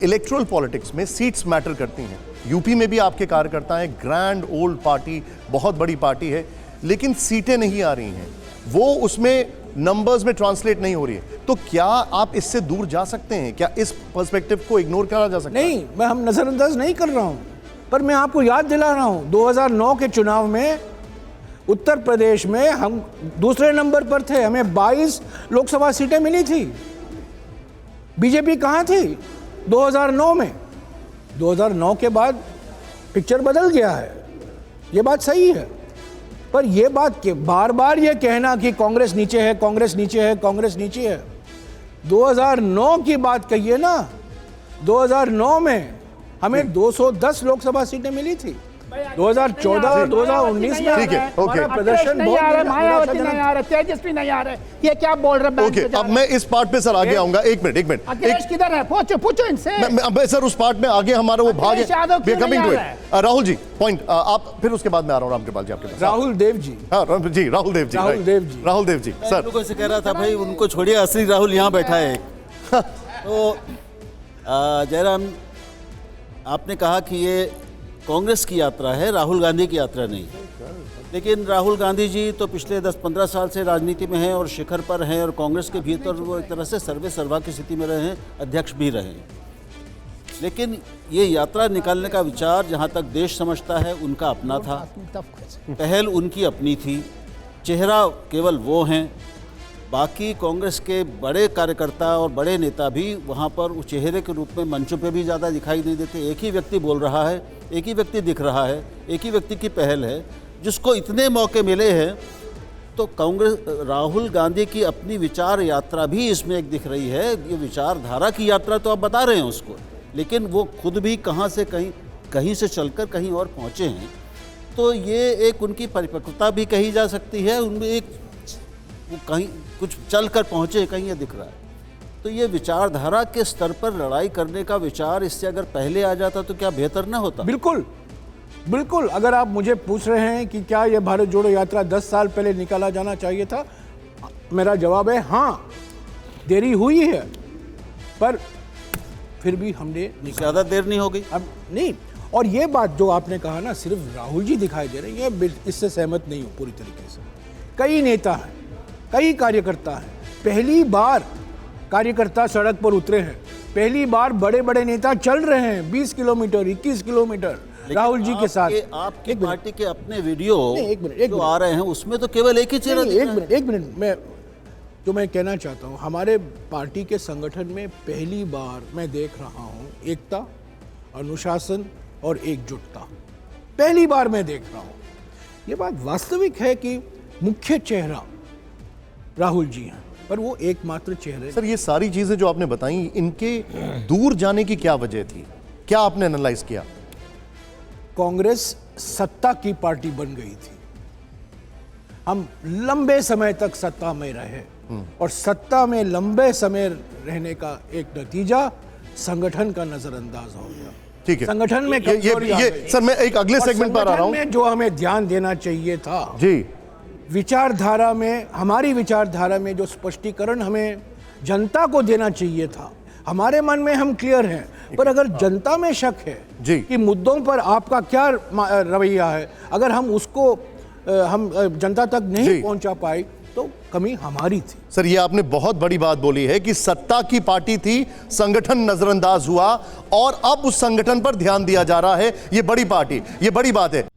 Erectile politics में seats matter करती हैं। यूपी में भी आपके कार्यकर्ता हैं, ग्रैंड ओल्ड पार्टी, बहुत बड़ी पार्टी है, लेकिन सीटें नहीं आ रही हैं, वो उसमें नंबर्स में ट्रांसलेट नहीं हो रही है। तो क्या आप इससे दूर जा सकते हैं? क्या इस पर्सपेक्टिव को इग्नोर करा जा सकता है? नहीं, मैं हम नजरअंदाज नहीं कर रहा हूं, पर मैं आपको याद दिला रहा हूं 2009 के चुनाव में उत्तर प्रदेश में हम दूसरे नंबर पर थे, हमें 22 लोकसभा सीटें मिली थी। बीजेपी कहां थी 2009 में? 2009 के बाद पिक्चर बदल गया है, ये बात सही है। पर ये बात के बार बार ये कहना कि कांग्रेस नीचे है, कांग्रेस नीचे है, कांग्रेस नीचे है, 2009 की बात कहिए ना। 2009 में हमें 210 लोकसभा सीटें मिली थी। 2014 और 2019 में ठीक है, ओके, प्रदर्शन नहीं आ रहा, मायावती नहीं आ रहा, तेजस्वी नहीं आ रहे, ये क्या बोल रहे? ओके, अब मैं इस पार्ट पे सर आगे आऊंगा। एक मिनट अखिलेश किधर है? पूछो इनसे। मैं सर उस पार्ट में आगे हमारा वो भाग है। राहुल जी पॉइंट आप, फिर उसके बाद में आ रहा हूँ रामकृपाल जी आपके पास। राहुल देव जी, हाँ जी, राहुल देव जी सर। लोगों से कह रहा था भाई उनको छोड़िए, असली राहुल यहाँ बैठा है। तो जयराम, आपने कहा कि ये कांग्रेस की यात्रा है, राहुल गांधी की यात्रा नहीं। लेकिन राहुल गांधी जी तो पिछले 10-15 साल से राजनीति में हैं और शिखर पर हैं, और कांग्रेस के भीतर वो एक तरह से सर्वे सर्वा की स्थिति में रहे हैं, अध्यक्ष भी रहे हैं। लेकिन ये यात्रा निकालने का विचार जहाँ तक देश समझता है उनका अपना था, पहल उनकी अपनी थी, चेहरा केवल वो हैं। बाकी कांग्रेस के बड़े कार्यकर्ता और बड़े नेता भी वहाँ पर उस चेहरे के रूप में मंचों पे भी ज़्यादा दिखाई नहीं देते। एक ही व्यक्ति बोल रहा है, एक ही व्यक्ति दिख रहा है, एक ही व्यक्ति की पहल है, जिसको इतने मौके मिले हैं। तो कांग्रेस, राहुल गांधी की अपनी विचार यात्रा भी इसमें एक दिख रही है। ये विचारधारा की यात्रा तो आप बता रहे हैं उसको, लेकिन वो खुद भी कहाँ से कहीं से चलकर कहीं और पहुँचे हैं। तो ये एक उनकी परिपक्वता भी कही जा सकती है, उनमें एक वो कहीं कुछ चल कर पहुँचे, कहीं ये दिख रहा है। तो ये विचारधारा के स्तर पर लड़ाई करने का विचार इससे अगर पहले आ जाता तो क्या बेहतर ना होता? बिल्कुल बिल्कुल। अगर आप मुझे पूछ रहे हैं कि क्या ये भारत जोड़ो यात्रा 10 साल पहले निकाला जाना चाहिए था, मेरा जवाब है हाँ, देरी हुई है, पर फिर भी हमने ज़्यादा देर नहीं हो गई अब नहीं। और ये बात जो आपने कहा ना, सिर्फ राहुल जी दिखाई दे रहे हैं, ये इससे सहमत नहीं हूँ पूरी तरीके से। कई नेता हैं, कई कार्यकर्ता हैं, पहली बार कार्यकर्ता सड़क पर उतरे हैं, पहली बार बड़े बड़े नेता चल रहे हैं 20 किलोमीटर 21 किलोमीटर राहुल जी के साथ। आपकी पार्टी के अपने वीडियो एक जो आ रहे हैं उसमें तो केवल एक ही चेहरा। एक मिनट मैं कहना चाहता हूँ, हमारे पार्टी के संगठन में पहली बार मैं देख रहा हूँ एकता, अनुशासन और एकजुटता, पहली बार मैं देख रहा हूँ। ये बात वास्तविक है कि मुख्य चेहरा राहुल जी हैं, पर वो एकमात्र चेहरे। सर, ये सारी चीजें जो आपने बताई, इनके दूर जाने की क्या वजह थी? क्या आपने एनालाइज किया? कांग्रेस सत्ता की पार्टी बन गई थी। हम लंबे समय तक सत्ता में रहे, और सत्ता में लंबे समय रहने का एक नतीजा संगठन का नजरअंदाज हो गया। ठीक है, संगठन में ये सर मैं एक अगले सेगमेंट पर आ रहा हूं। जो हमें ध्यान देना चाहिए था जी, विचारधारा में, हमारी विचारधारा में जो स्पष्टीकरण हमें जनता को देना चाहिए था, हमारे मन में हम क्लियर हैं, पर अगर जनता में शक है जी कि मुद्दों पर आपका क्या रवैया है, अगर हम उसको हम जनता तक नहीं पहुंचा पाए तो कमी हमारी थी। सर, ये आपने बहुत बड़ी बात बोली है कि सत्ता की पार्टी थी, संगठन नजरअंदाज हुआ और अब उस संगठन पर ध्यान दिया जा रहा है। ये बड़ी पार्टी, ये बड़ी बात है।